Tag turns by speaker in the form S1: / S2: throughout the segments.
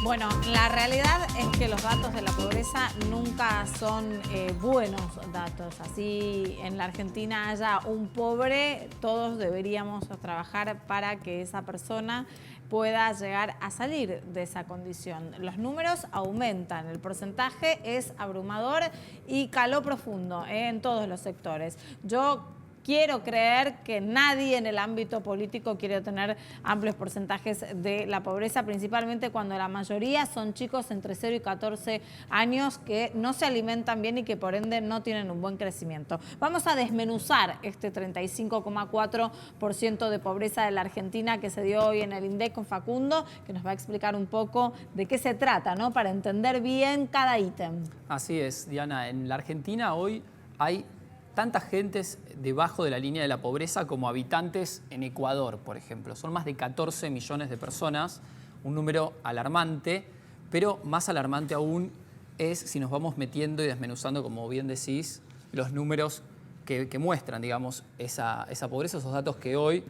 S1: Bueno, la realidad es que los datos de la pobreza nunca son buenos datos. Así en la Argentina haya un pobre, todos deberíamos trabajar para que esa persona pueda llegar a salir de esa condición. Los números aumentan, el porcentaje es abrumador y caló profundo en todos los sectores. Yo quiero creer que nadie en el ámbito político quiere tener amplios porcentajes de la pobreza, principalmente cuando la mayoría son chicos entre 0 y 14 años que no se alimentan bien y que por ende no tienen un buen crecimiento. Vamos a desmenuzar este 35,4% de pobreza de la Argentina que se dio hoy en el INDEC con Facundo, que nos va a explicar un poco de qué se trata, ¿no? Para entender bien cada ítem.
S2: Así es, Diana. En la Argentina hoy hay tantas gentes debajo de la línea de la pobreza como habitantes en Ecuador, por ejemplo. Son más de 14 millones de personas, un número alarmante, pero más alarmante aún es si nos vamos metiendo y desmenuzando, como bien decís, los números que muestran, digamos, esa pobreza, esos datos que hoy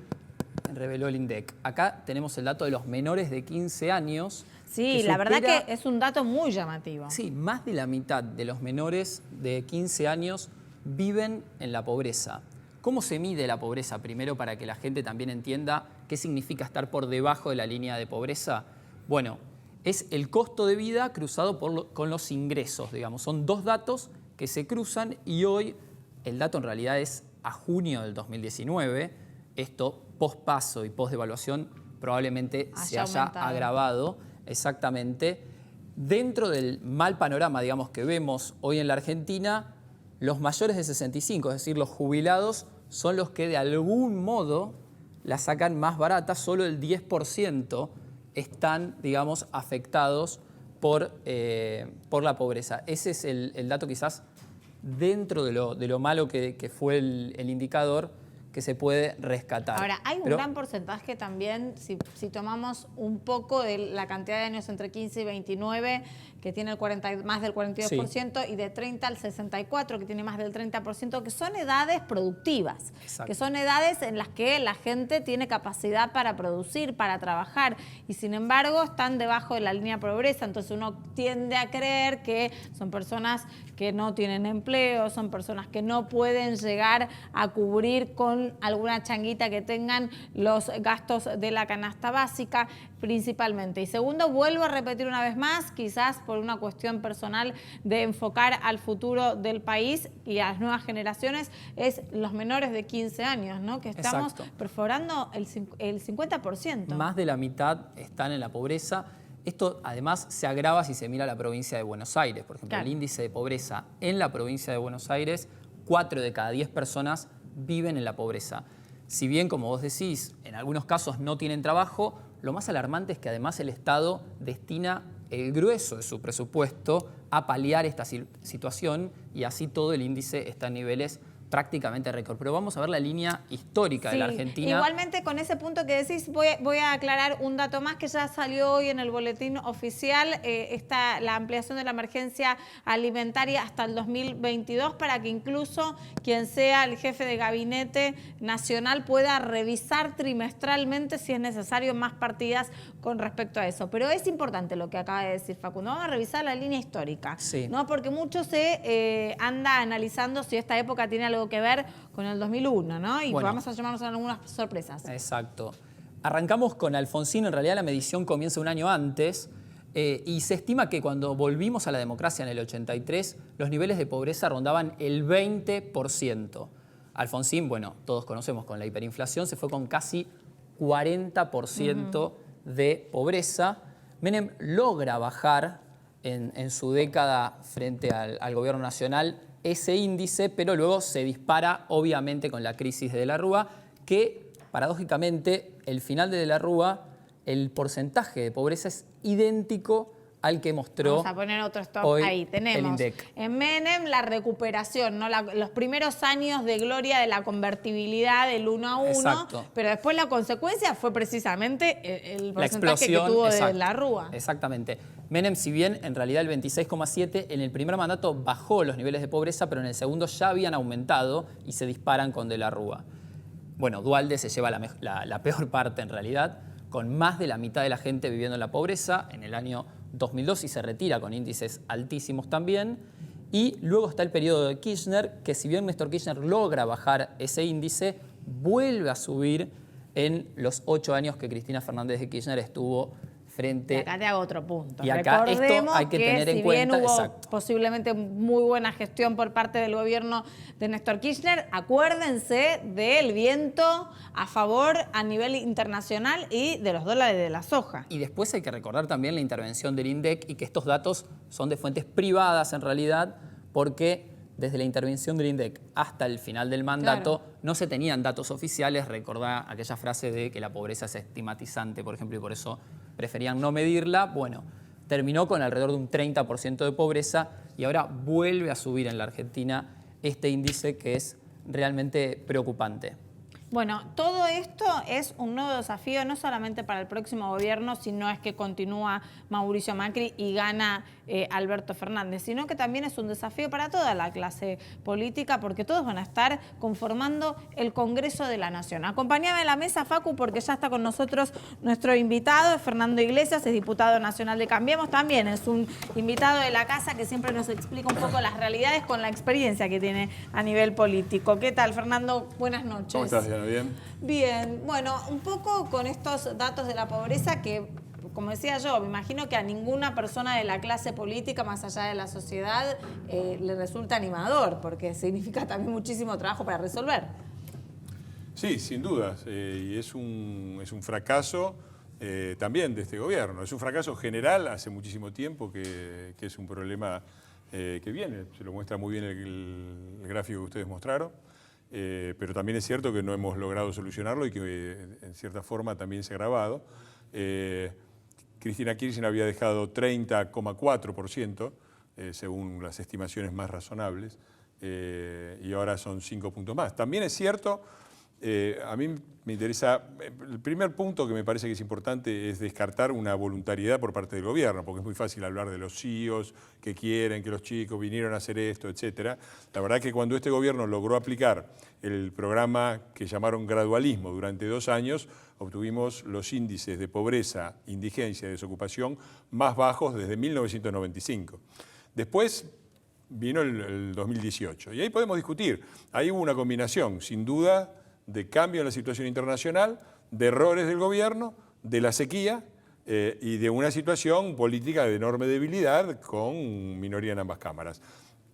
S2: reveló el INDEC. Acá tenemos el dato de los menores de 15 años.
S1: Sí, la verdad que es un dato muy llamativo.
S2: Sí, más de la mitad de los menores de 15 años viven en la pobreza. ¿Cómo se mide la pobreza? Primero, para que la gente también entienda qué significa estar por debajo de la línea de pobreza. Bueno, es el costo de vida cruzado con los ingresos, digamos. Son dos datos que se cruzan y hoy el dato en realidad es a junio del 2019. Esto, post-paso y post-devaluación, probablemente se haya agravado exactamente. Dentro del mal panorama, digamos, que vemos hoy en la Argentina, los mayores de 65, es decir, los jubilados, son los que de algún modo la sacan más barata. Solo el 10% están, digamos, afectados por la pobreza. Ese es el dato quizás dentro de lo malo que fue el indicador que se puede rescatar.
S1: Ahora, hay un gran porcentaje también, si tomamos un poco de la cantidad de años entre 15 y 29, que tiene más del 42%, sí, y de 30 al 64, que tiene más del 30%, que son edades productivas. Exacto. Que son edades en las que la gente tiene capacidad para producir, para trabajar, y sin embargo están debajo de la línea de pobreza. Entonces uno tiende a creer que son personas que no tienen empleo, son personas que no pueden llegar a cubrir con alguna changuita que tengan los gastos de la canasta básica principalmente. Y segundo, vuelvo a repetir una vez más, quizás por una cuestión personal de enfocar al futuro del país y a las nuevas generaciones, es los menores de 15 años, ¿no? Que estamos perforando el 50%.
S2: Más de la mitad están en la pobreza. Esto además se agrava si se mira la provincia de Buenos Aires. Por ejemplo, claro, el índice de pobreza en la provincia de Buenos Aires, 4 de cada 10 personas viven en la pobreza. Si bien, como vos decís, en algunos casos no tienen trabajo, lo más alarmante es que además el Estado destina el grueso de su presupuesto a paliar esta situación y así todo el índice está en niveles prácticamente récord. Pero vamos a ver la línea histórica de la Argentina.
S1: Igualmente, con ese punto que decís, voy a aclarar un dato más que ya salió hoy en el boletín oficial. Está la ampliación de la emergencia alimentaria hasta el 2022 para que incluso quien sea el jefe de gabinete nacional pueda revisar trimestralmente si es necesario más partidas con respecto a eso. Pero es importante lo que acaba de decir Facundo. Vamos a revisar la línea histórica, ¿no? Porque mucho se anda analizando si esta época tiene algo que ver con el 2001, ¿no? Y bueno, vamos a llamarnos a algunas sorpresas.
S2: Exacto. Arrancamos con Alfonsín. En realidad la medición comienza un año antes y se estima que cuando volvimos a la democracia en el 83, los niveles de pobreza rondaban el 20%. Alfonsín, bueno, todos conocemos, con la hiperinflación se fue con casi 40% de pobreza. Menem logra bajar en su década frente al gobierno nacional ese índice, pero luego se dispara obviamente con la crisis de la Rúa, que paradójicamente el final de la Rúa, el porcentaje de pobreza es idéntico al que mostró.
S1: Vamos a poner otro stop ahí. Tenemos
S2: el INDEC.
S1: En Menem la recuperación, ¿no? Los primeros años de gloria de la convertibilidad del 1 a 1. Exacto. Pero después la consecuencia fue precisamente el porcentaje que tuvo de la Rúa.
S2: Exactamente. Menem, si bien en realidad el 26,7, en el primer mandato bajó los niveles de pobreza, pero en el segundo ya habían aumentado y se disparan con de la Rúa. Bueno, Duhalde se lleva la peor parte en realidad, con más de la mitad de la gente viviendo en la pobreza. En el año 2002 y se retira con índices altísimos también. Y luego está el periodo de Kirchner, que si bien Néstor Kirchner logra bajar ese índice, vuelve a subir en los 8 años que Cristina Fernández de Kirchner estuvo frente...
S1: Y acá te hago otro punto.
S2: Y acá esto hay que tener en cuenta.
S1: Si bien hubo
S2: exacto.
S1: posiblemente muy buena gestión por parte del gobierno de Néstor Kirchner, acuérdense del viento a favor a nivel internacional y de los dólares de la soja.
S2: Y después hay que recordar también la intervención del INDEC y que estos datos son de fuentes privadas en realidad, porque desde la intervención del INDEC hasta el final del mandato no se tenían datos oficiales. Recordá aquella frase de que la pobreza es estigmatizante, por ejemplo, y por eso preferían no medirla. Bueno, terminó con alrededor de un 30% de pobreza y ahora vuelve a subir en la Argentina este índice que es realmente preocupante.
S1: Bueno, todo esto es un nuevo desafío no solamente para el próximo gobierno, sino es que continúa Mauricio Macri y gana Alberto Fernández, sino que también es un desafío para toda la clase política, porque todos van a estar conformando el Congreso de la Nación. Acompáñame a la mesa, Facu, porque ya está con nosotros nuestro invitado, Fernando Iglesias, es diputado nacional de Cambiemos, también es un invitado de la casa que siempre nos explica un poco las realidades con la experiencia que tiene a nivel político. ¿Qué tal, Fernando? Buenas noches.
S3: ¿Cómo estás, Diana? ¿Bien?
S1: Bien, bueno, un poco con estos datos de la pobreza que, como decía yo, me imagino que a ninguna persona de la clase política, más allá de la sociedad, le resulta animador, porque significa también muchísimo trabajo para resolver.
S3: Sí, sin dudas, y es un fracaso también de este gobierno. Es un fracaso general hace muchísimo tiempo que es un problema que viene, se lo muestra muy bien el gráfico que ustedes mostraron. Pero también es cierto que no hemos logrado solucionarlo y que en cierta forma también se ha agravado. Cristina Kirchner había dejado 30,4%, según las estimaciones más razonables, y ahora son 5 puntos más. También es cierto, a mí me interesa, el primer punto que me parece que es importante es descartar una voluntariedad por parte del gobierno, porque es muy fácil hablar de los CEOs que quieren que los chicos vinieron a hacer esto, etc. La verdad que cuando este gobierno logró aplicar el programa que llamaron gradualismo durante 2 años, obtuvimos los índices de pobreza, indigencia y desocupación más bajos desde 1995. Después vino el 2018 y ahí podemos discutir. Ahí hubo una combinación, sin duda, de cambio en la situación internacional, de errores del gobierno, de la sequía y de una situación política de enorme debilidad con minoría en ambas cámaras.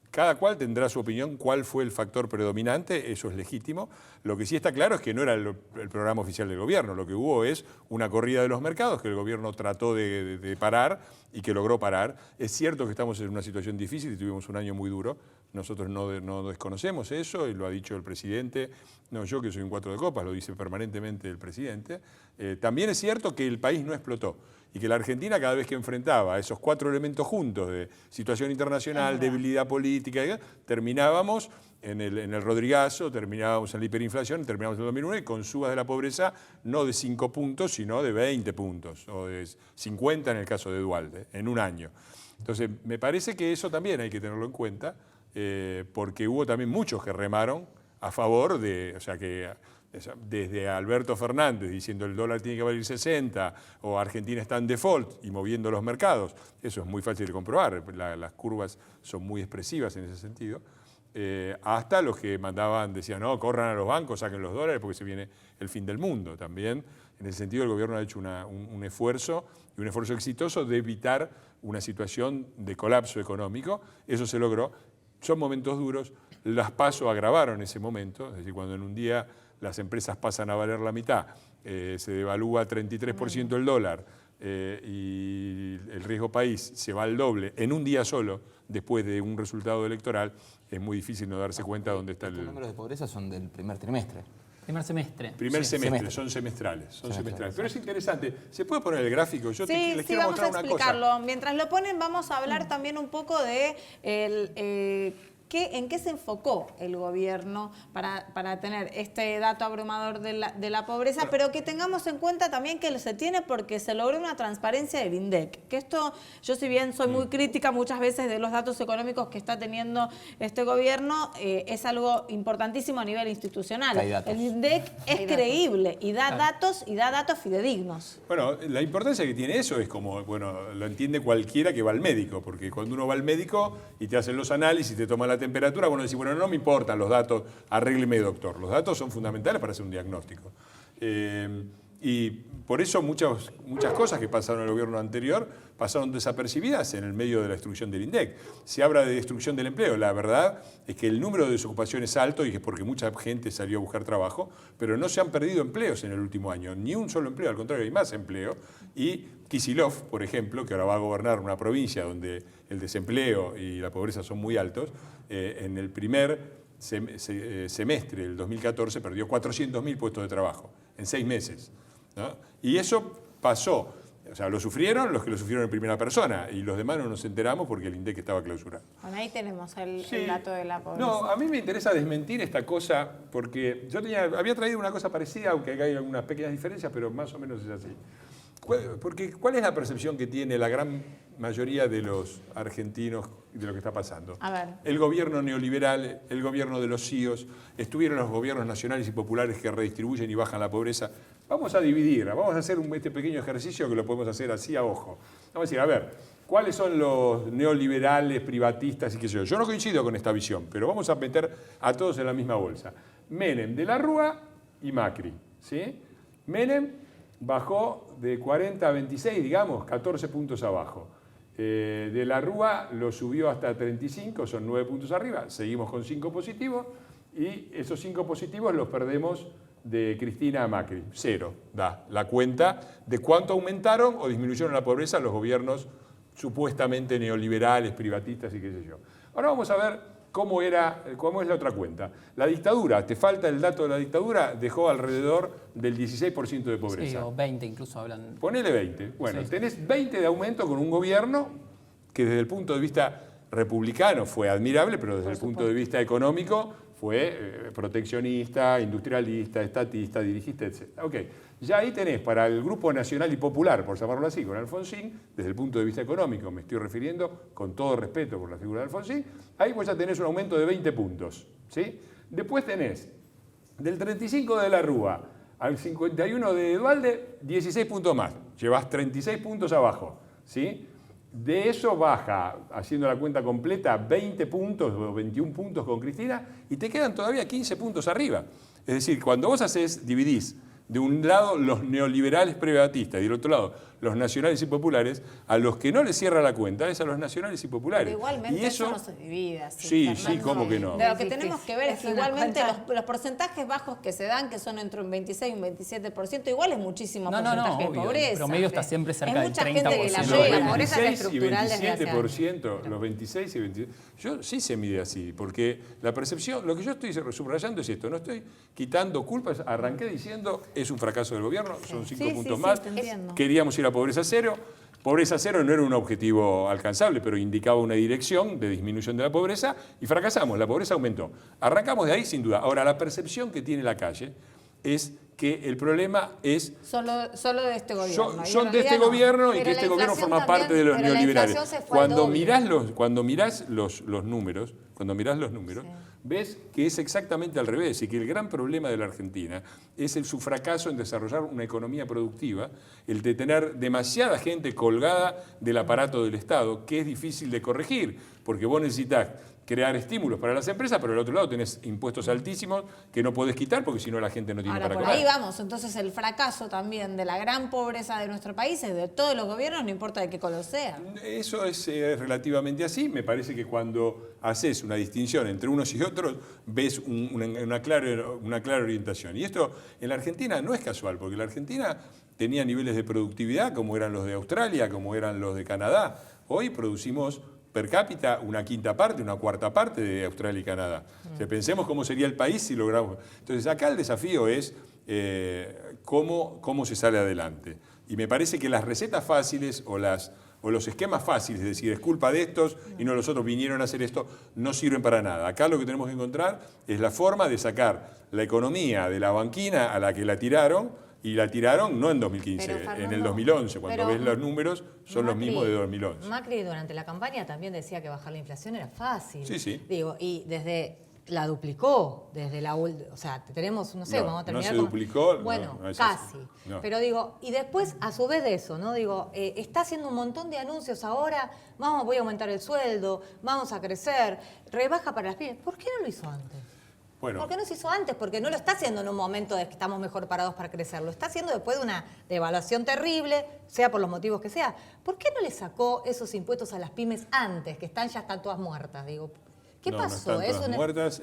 S3: Cada cual tendrá su opinión cuál fue el factor predominante, eso es legítimo. Lo que sí está claro es que no era el programa oficial del gobierno, lo que hubo es una corrida de los mercados que el gobierno trató de parar y que logró parar. Es cierto que estamos en una situación difícil y tuvimos un año muy duro. Nosotros no desconocemos eso y lo ha dicho el presidente, no yo que soy un 4 de copas, lo dice permanentemente el presidente. También es cierto que el país no explotó y que la Argentina cada vez que enfrentaba esos 4 elementos juntos de situación internacional, debilidad política, terminábamos en el Rodrigazo, terminábamos en la hiperinflación, terminábamos en el 2001 y con subas de la pobreza no de 5 puntos, sino de 20 puntos o de 50 en el caso de Duhalde, en un año. Entonces, me parece que eso también hay que tenerlo en cuenta. Porque hubo también muchos que remaron a favor de, o sea que desde Alberto Fernández diciendo el dólar tiene que valer 60 o Argentina está en default y moviendo los mercados, eso es muy fácil de comprobar, las curvas son muy expresivas en ese sentido, hasta los que decían no, corran a los bancos, saquen los dólares porque se viene el fin del mundo. También en ese sentido el gobierno ha hecho un esfuerzo y un esfuerzo exitoso de evitar una situación de colapso económico, eso se logró. Son momentos duros, las PASO agravaron ese momento, es decir, cuando en un día las empresas pasan a valer la mitad, se devalúa 33% el dólar y el riesgo país se va al doble en un día solo después de un resultado electoral, es muy difícil no darse cuenta dónde está el...
S4: Los números de pobreza son del primer trimestre.
S2: Primer semestre.
S3: Primer semestre, son semestrales. Pero es interesante. ¿Se puede poner el gráfico? Yo les quiero mostrar una cosa.
S1: Vamos a explicarlo. Mientras lo ponen, vamos a hablar también un poco de ¿En qué se enfocó el gobierno para tener este dato abrumador de la pobreza? Pero que tengamos en cuenta también que se tiene porque se logró una transparencia del INDEC. Que esto, yo si bien soy muy crítica muchas veces de los datos económicos que está teniendo este gobierno, es algo importantísimo a nivel institucional. El INDEC es creíble y da datos fidedignos.
S3: Bueno, la importancia que tiene eso es como, bueno, lo entiende cualquiera que va al médico, porque cuando uno va al médico y te hacen los análisis, te toman la temperatura, bueno, decís, bueno, no me importan los datos, arrégleme, doctor. Los datos son fundamentales para hacer un diagnóstico. Y por eso muchas cosas que pasaron en el gobierno anterior pasaron desapercibidas en el medio de la destrucción del INDEC. Se habla de destrucción del empleo. La verdad es que el número de desocupación es alto y es porque mucha gente salió a buscar trabajo, pero no se han perdido empleos en el último año, ni un solo empleo, al contrario, hay más empleo. Y Kicillof, por ejemplo, que ahora va a gobernar una provincia donde el desempleo y la pobreza son muy altos, en el primer semestre del 2014 perdió 400.000 puestos de trabajo en 6 meses, ¿no? Y eso pasó. O sea, lo sufrieron los que lo sufrieron en primera persona y los demás no nos enteramos porque el INDEC estaba clausurado.
S1: Bueno, ahí tenemos el dato de la pobreza.
S3: No, a mí me interesa desmentir esta cosa porque yo había traído una cosa parecida, aunque hay algunas pequeñas diferencias, pero más o menos es así. Porque ¿cuál es la percepción que tiene la gran mayoría de los argentinos de lo que está pasando?
S1: A ver.
S3: El gobierno neoliberal, el gobierno de los CIOs, estuvieron los gobiernos nacionales y populares que redistribuyen y bajan la pobreza. Vamos a dividir, vamos a hacer este pequeño ejercicio que lo podemos hacer así a ojo. Vamos a decir, a ver, ¿cuáles son los neoliberales, privatistas y qué sé yo? Yo no coincido con esta visión, pero vamos a meter a todos en la misma bolsa. Menem, De la Rúa y Macri, ¿sí? Menem bajó de 40 a 26, digamos, 14 puntos abajo. De la Rúa lo subió hasta 35, son 9 puntos arriba. Seguimos con 5 positivos y esos 5 positivos los perdemos de Cristina a Macri. 0 da la cuenta de cuánto aumentaron o disminuyeron la pobreza los gobiernos supuestamente neoliberales, privatistas y qué sé yo. Ahora vamos a ver cómo es la otra cuenta. La dictadura, te falta el dato de la dictadura, dejó alrededor del 16% de pobreza.
S2: Sí, o 20 incluso hablan.
S3: Ponele 20. Bueno,
S2: Sí.
S3: tenés 20 de aumento con un gobierno que desde el punto de vista republicano fue admirable, pero desde el punto de vista económico fue proteccionista, industrialista, estatista, dirigista, etc. Ok, ya ahí tenés para el Grupo Nacional y Popular, por llamarlo así, con Alfonsín, desde el punto de vista económico, me estoy refiriendo con todo respeto por la figura de Alfonsín, ahí vos ya tenés un aumento de 20 puntos, ¿sí? Después tenés del 35 de la Rúa al 51 de Duhalde, 16 puntos más, llevas 36 puntos abajo, ¿sí? De eso baja, haciendo la cuenta completa, 20 puntos o 21 puntos con Cristina y te quedan todavía 15 puntos arriba. Es decir, cuando vos dividís de un lado los neoliberales privatistas y del otro lado los nacionales y populares, a los que no les cierra la cuenta es a los nacionales y populares.
S1: Pero igualmente
S3: y
S1: eso no se divide así.
S3: Sí,
S1: Fernando.
S3: sí, ¿cómo que no?
S1: De lo que tenemos que ver es que
S5: una
S1: igualmente
S5: cuenta.
S1: los porcentajes bajos que se dan, que son entre un 26 y un 27%, igual es muchísimo
S2: No,
S1: porcentaje de
S2: obvio,
S1: pobreza.
S2: el promedio está siempre cerca
S1: Hay
S2: del
S1: mucha
S2: 30%.
S1: gente que la
S3: Los
S1: llega. La pobreza es
S3: 26 y
S1: estructural desde hace años.
S3: 27%, los 26 y 27%. Yo sí se mide así, porque la percepción, lo que yo estoy subrayando es esto, no estoy quitando culpas, arranqué diciendo es un fracaso del gobierno, son 5
S1: Sí,
S3: puntos
S1: sí,
S3: más,
S1: te entiendo.
S3: queríamos ir a pobreza cero. Pobreza cero no era un objetivo alcanzable, pero indicaba una dirección de disminución de la pobreza y fracasamos, la pobreza aumentó. Arrancamos de ahí sin duda. Ahora, la percepción que tiene la calle es que el problema es
S1: Solo de este gobierno.
S3: son de este gobierno y
S5: Pero
S3: que este
S5: la
S3: gobierno
S5: inflación
S3: forma
S5: también,
S3: parte de los
S5: pero la
S3: neoliberales.
S5: inflación se fue al
S3: Cuando mirás los números, ves que es exactamente al revés y que el gran problema de la Argentina es su fracaso en desarrollar una economía productiva, el de tener demasiada gente colgada del aparato del Estado, que es difícil de corregir, porque vos necesitas crear estímulos para las empresas, pero al otro lado tenés impuestos altísimos que no podés quitar porque si no la gente no tiene
S1: Ahora,
S3: para
S1: por
S3: comer.
S1: ahí vamos. Entonces, el fracaso también de la gran pobreza de nuestro país es de todos los gobiernos, no importa de qué color sea.
S3: Eso es relativamente así. Me parece que cuando haces una distinción entre unos y otros, ves una clara orientación. Y esto en la Argentina no es casual, porque la Argentina tenía niveles de productividad como eran los de Australia, como eran los de Canadá. Hoy producimos per cápita una quinta parte, una cuarta parte de Australia y Canadá. O sea, pensemos cómo sería el país si logramos. Entonces, acá el desafío es cómo se sale adelante. Y me parece que las recetas fáciles o o los esquemas fáciles, es decir, es culpa de estos y no los otros vinieron a hacer esto, no sirven para nada. Acá lo que tenemos que encontrar es la forma de sacar la economía de la banquina a la que la tiraron, y la tiraron no en 2015,
S5: Pero, Fernando,
S3: en el 2011. Cuando ves los números, son los mismos de 2011.
S5: Macri durante la campaña también decía que bajar la inflación era fácil.
S3: Sí, sí.
S5: Digo, y desde la duplicó, desde la o sea, tenemos, no sé,
S3: No,
S5: vamos a terminar
S3: no se duplicó,
S5: bueno,
S3: no es
S5: casi.
S3: así. No.
S5: Pero digo, y después, a su vez de eso, ¿no? Digo, está haciendo un montón de anuncios ahora, voy a aumentar el sueldo, vamos a crecer, rebaja para las pymes. ¿Por qué no lo hizo antes?
S3: Bueno,
S5: ¿Por qué no se hizo antes? Porque no lo está haciendo en un momento de que estamos mejor parados para crecer. Lo está haciendo después de una devaluación terrible, sea por los motivos que sea. ¿Por qué no le sacó esos impuestos a las pymes antes, que ya están todas muertas? Digo, ¿qué pasó?
S3: No están todas muertas.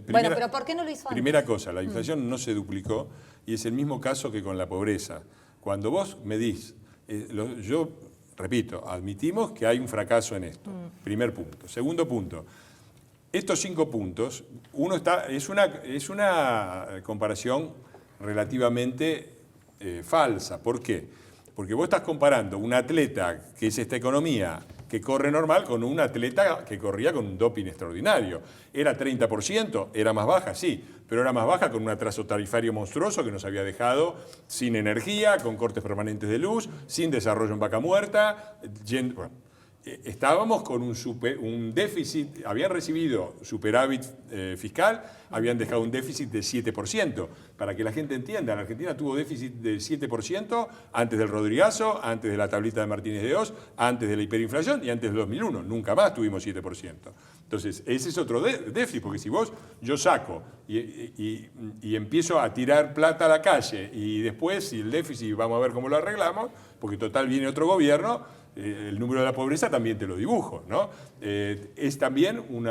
S5: Bueno, pero ¿por qué no lo hizo antes?
S3: Primera cosa, la inflación no se duplicó y es el mismo caso que con la pobreza. Cuando vos medís, yo repito, admitimos que hay un fracaso en esto. Primer punto. Segundo punto. Estos 5 puntos, es una comparación relativamente falsa. ¿Por qué? Porque vos estás comparando un atleta que es esta economía que corre normal con un atleta que corría con un doping extraordinario. ¿Era 30%? ¿Era más baja? Sí, pero era más baja con un atraso tarifario monstruoso que nos había dejado sin energía, con cortes permanentes de luz, sin desarrollo en Vaca Muerta. Estábamos con un déficit, habían recibido superávit fiscal, habían dejado un déficit de 7%. Para que la gente entienda, la Argentina tuvo déficit del 7% antes del Rodrigazo, antes de la tablita de Martínez de Oz, antes de la hiperinflación y antes del 2001. Nunca más tuvimos 7%. Entonces, ese es otro déficit, porque si yo saco y empiezo a tirar plata a la calle y después, si el déficit, vamos a ver cómo lo arreglamos, porque total viene otro gobierno, el número de la pobreza también te lo dibujo, ¿no? Es también un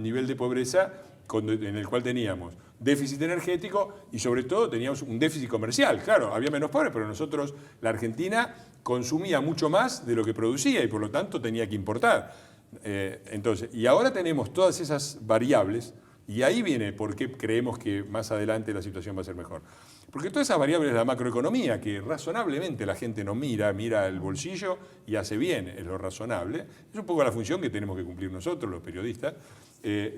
S3: nivel de pobreza en el cual teníamos déficit energético y sobre todo teníamos un déficit comercial. Claro, había menos pobres, pero nosotros, la Argentina, consumía mucho más de lo que producía y por lo tanto tenía que importar. Entonces, y ahora tenemos todas esas variables y ahí viene por qué creemos que más adelante la situación va a ser mejor. Porque todas esas variables de la macroeconomía, que razonablemente la gente no mira el bolsillo y hace bien, es lo razonable, es un poco la función que tenemos que cumplir nosotros, los periodistas,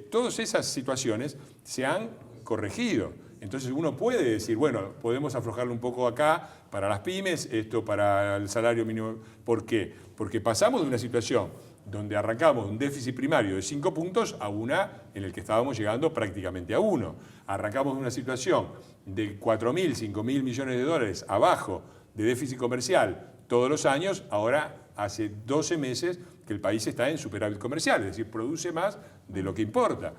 S3: todas esas situaciones se han corregido. Entonces uno puede decir, bueno, podemos aflojarlo un poco acá para las pymes, esto para el salario mínimo. ¿Por qué? Porque pasamos de una situación donde arrancamos un déficit primario de 5 puntos a una en el que estábamos llegando prácticamente a 1. Arrancamos de una situación de 4.000, 5.000 millones de dólares abajo de déficit comercial todos los años, ahora hace 12 meses que el país está en superávit comercial, es decir, produce más de lo que importa.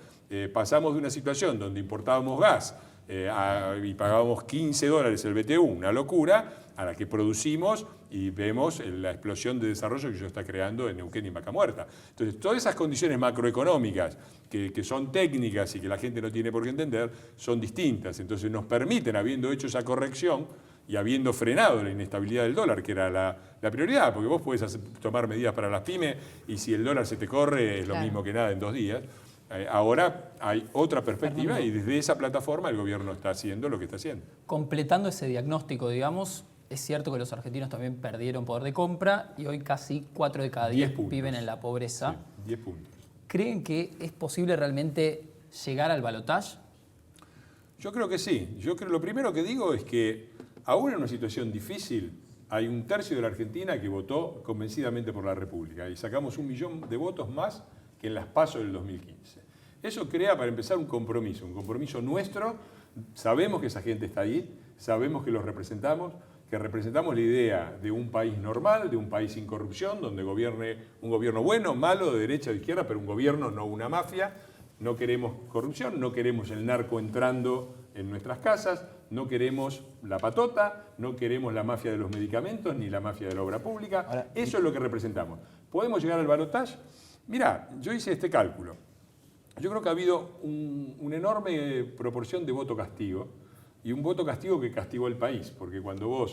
S3: Pasamos de una situación donde importábamos gas y pagábamos $15 el BTU, una locura, a la que producimos y vemos la explosión de desarrollo que se está creando en Neuquén y Vaca Muerta. Entonces, todas esas condiciones macroeconómicas que son técnicas y que la gente no tiene por qué entender, son distintas. Entonces, nos permiten, habiendo hecho esa corrección y habiendo frenado la inestabilidad del dólar, que era la prioridad, porque vos podés tomar medidas para las pymes y si el dólar se te corre es lo mismo que nada en 2 días. Ahora hay otra perspectiva y desde esa plataforma el gobierno está haciendo lo que está haciendo.
S2: Completando ese diagnóstico, digamos, es cierto que los argentinos también perdieron poder de compra y hoy casi 4 de cada 10 viven en la pobreza.
S3: Sí, 10 puntos.
S2: ¿Creen que es posible realmente llegar al balotaje?
S3: Yo creo que sí. Lo primero que digo es que aún en una situación difícil hay 1/3 de la Argentina que votó convencidamente por la República y sacamos 1 millón de votos más que en las PASO del 2015. Eso crea, para empezar, un compromiso nuestro. Sabemos que esa gente está ahí, sabemos que los representamos, que representamos la idea de un país normal, de un país sin corrupción, donde gobierne un gobierno bueno, malo, de derecha o de izquierda, pero un gobierno, no una mafia. No queremos corrupción, no queremos el narco entrando en nuestras casas, no queremos la patota, no queremos la mafia de los medicamentos ni la mafia de la obra pública. Ahora, eso es lo que representamos. ¿Podemos llegar al balotaje? Mirá, yo hice este cálculo. Yo creo que ha habido una enorme proporción de voto castigo y un voto castigo que castigó al país, porque cuando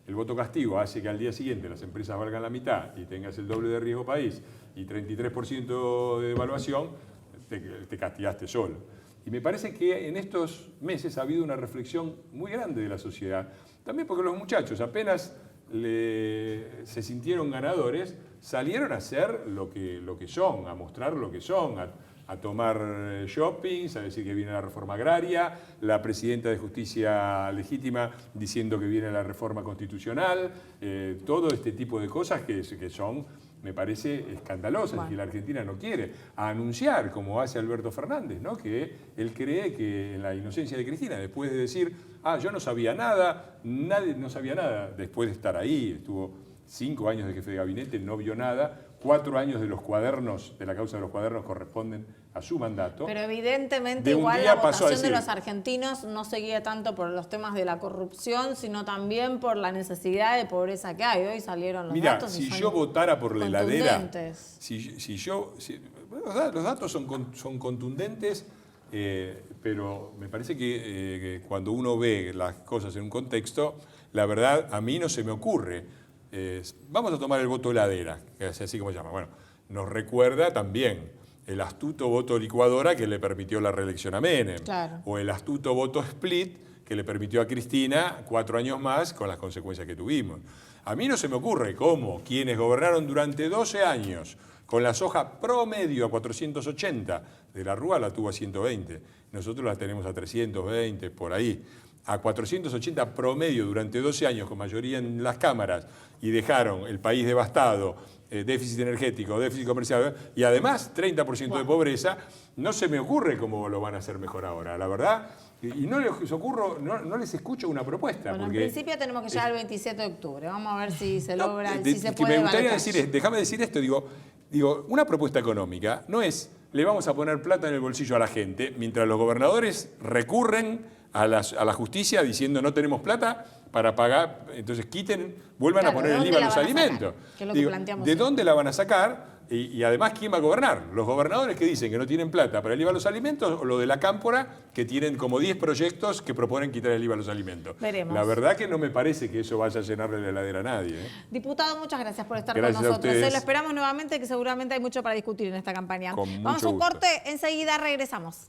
S3: el voto castigo hace que al día siguiente las empresas valgan la mitad y tengas el doble de riesgo país y 33% de devaluación, te castigaste solo. Y me parece que en estos meses ha habido una reflexión muy grande de la sociedad, también porque los muchachos apenas se sintieron ganadores, salieron a hacer lo que son, a mostrar lo que son, a tomar shoppings, a decir que viene la reforma agraria, la presidenta de Justicia Legítima diciendo que viene la reforma constitucional, todo este tipo de cosas que son, me parece, escandalosas y la Argentina no quiere. A anunciar, como hace Alberto Fernández, ¿no? Que él cree que en la inocencia de Cristina, después de decir, yo no sabía nada, nadie no sabía nada, después de estar ahí, estuvo 5 años de jefe de gabinete, no vio nada, 4 años de los cuadernos, de la causa de los cuadernos, corresponden a su mandato.
S1: Pero evidentemente igual la votación de los argentinos no se guía tanto por los temas de la corrupción, sino también por la necesidad de pobreza que hay. Hoy salieron los datos.
S3: Si yo votara por la heladera, los datos son contundentes, pero me parece que cuando uno ve las cosas en un contexto, la verdad a mí no se me ocurre. Vamos a tomar el voto heladera, que es así como se llama. Bueno, nos recuerda también el astuto voto licuadora que le permitió la reelección a Menem.
S1: Claro.
S3: O el astuto voto split que le permitió a Cristina 4 años más con las consecuencias que tuvimos. A mí no se me ocurre cómo quienes gobernaron durante 12 años con la soja promedio a 480, de la Rúa la tuvo a 120, nosotros la tenemos a 320, por ahí, a 480 promedio durante 12 años con mayoría en las cámaras y dejaron el país devastado, déficit energético, déficit comercial y además 30% de pobreza, no se me ocurre cómo lo van a hacer mejor ahora, la verdad. Y no les escucho una propuesta.
S1: Bueno,
S3: porque
S1: en principio tenemos que llegar al 27 de octubre. Vamos a ver si se logra, si se
S3: que
S1: puede.
S3: Me gustaría decir, déjame decir esto, digo, una propuesta económica no es le vamos a poner plata en el bolsillo a la gente mientras los gobernadores recurren a la justicia diciendo no tenemos plata para pagar, entonces vuelvan a poner el IVA a los alimentos. ¿De dónde la van a sacar? Y además, ¿quién va a gobernar? ¿Los gobernadores que dicen que no tienen plata para el IVA a los alimentos o lo de la Cámpora que tienen como 10 proyectos que proponen quitar el IVA a los alimentos?
S1: Veremos.
S3: La verdad que no me parece que eso vaya a llenarle la heladera a nadie.
S1: Diputado, muchas gracias por estar
S3: Gracias
S1: con nosotros.
S3: a ustedes.
S1: Lo esperamos nuevamente, que seguramente hay mucho para discutir en esta campaña.
S3: Con mucho
S1: Vamos a un
S3: gusto.
S1: corte, enseguida regresamos.